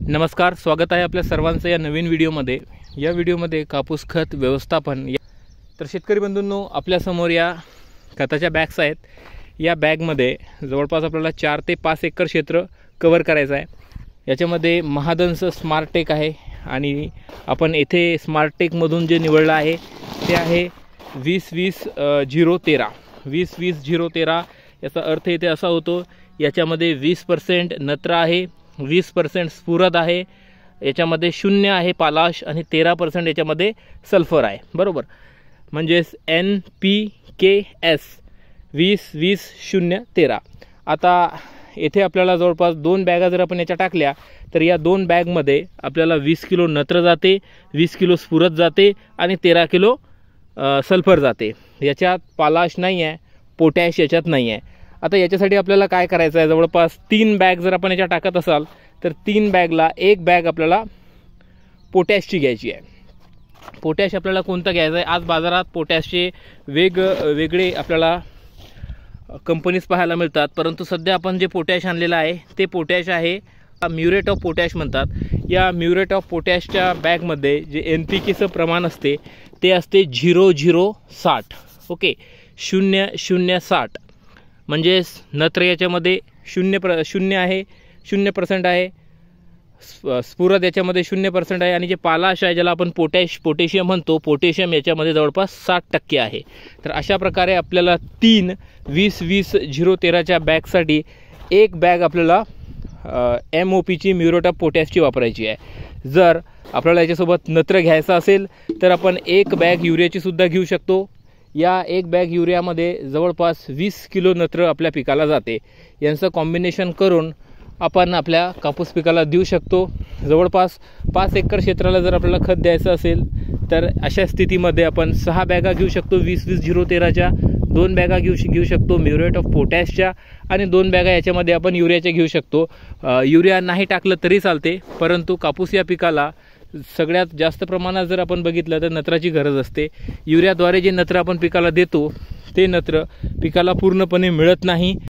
नमस्कार, स्वागत आहे आपल्या सर्वांचं या नवीन व्हिडिओमध्ये। या व्हिडिओमध्ये कापूस खत व्यवस्थापन तर शेतकरी बंधूंनो, आपल्या समोर या खताच्या बॅग्स आहेत। या बॅगमध्ये जवळपास आपल्याला 4 ते 5 एकर क्षेत्र कव्हर करायचं आहे। याच्यामध्ये महादंस स्मार्टटेक आहे आणि आपण येथे स्मार्टटेकमधून जे निवडलं आहे ते आहे 20-20-013 20-20-013। याचा अर्थ इथे असा होतो, याच्यामध्ये 20% नत्र आहे, 20% स्फुरद आहे, याच्यामध्ये 0 आहे पालाश आणि 13% याच्यामध्ये सल्फर आहे, बरोबर। म्हणजे NPKS 20-20-013। आता येथे आपल्याला जवळपास 2 बॅगा जर आपण याच्या टाकल्या तर या 2 बॅगमध्ये आपल्याला 20 किलो नत्र जाते, 20 किलो स्फुरद जाते आणि 13 किलो सल्फर जाते। याच्यात पालाश नाही आहे, पोटॅश याच्यात नाही आहे। आता याच्यासाठी आपल्याला काय करायचं आहे, जवळपास 3 बॅग जर आपण याच्या टाकत असाल तर 3 बॅगला 1 बॅग आपल्याला पोटॅशची घ्यायची आहे। पोटॅश आपल्याला कोणतं घ्यायचं आहे, आज बाजारात पोटॅशचे वेगळे आपल्याला कंपनीज पाहायला मिळतात, परंतु सध्या आपण जे पोटॅश आणलेलं आहे ते पोटॅश आहे म्युरेट ऑफ पोटॅश म्हणतात। या म्युरेट ऑफ पोटॅशच्या बॅगमध्ये जे NPKचं प्रमाण असते ते असते 0060, ओके, 0060। म्हणजे नत्र याच्यामध्ये 0% आहे, 0% आहे, स्फुरद याच्यामध्ये 0% आहे आणि जे पालाश आहे ज्याला आपण पोटॅशियम म्हणतो, पोटॅशियम याच्यामध्ये जवळपास 60% आहे। तर अशा प्रकारे आपल्याला 3 20-20-013च्या बॅगसाठी 1 बॅग आपल्याला MOPची म्युरेट ऑफ पोटॅशची वापरायची आहे। जर आपल्याला याच्यासोबत नत्र घ्यायचं असेल तर आपण 1 बॅग युरियाची सुद्धा घेऊ शकतो। या 1 बॅग युरियामध्ये जवळपास 20 किलो नत्र आपल्या पिकाला जाते। यांचं कॉम्बिनेशन करून आपण आपल्या कापूस पिकाला देऊ शकतो। जवळपास 5 एकर क्षेत्राला जर आपल्याला खत द्यायचं असेल तर अशा स्थितीमध्ये आपण 6 बॅगा घेऊ शकतो 20-20-013च्या, 2 बॅगा घेऊ शकतो म्युरेट ऑफ पोटॅशच्या आणि 2 बॅगा याच्यामध्ये आपण युरियाच्या घेऊ शकतो। युरिया नाही टाकलं तरी चालते, परंतु कापूस या पिकाला सगळ्यात जास्त प्रमाणात जर आपण बघितलं तर नत्राची गरज असते। युरियाद्वारे जे नत्र आपण पिकाला देतो ते नत्र पिकाला पूर्णपणे मिळत नाही।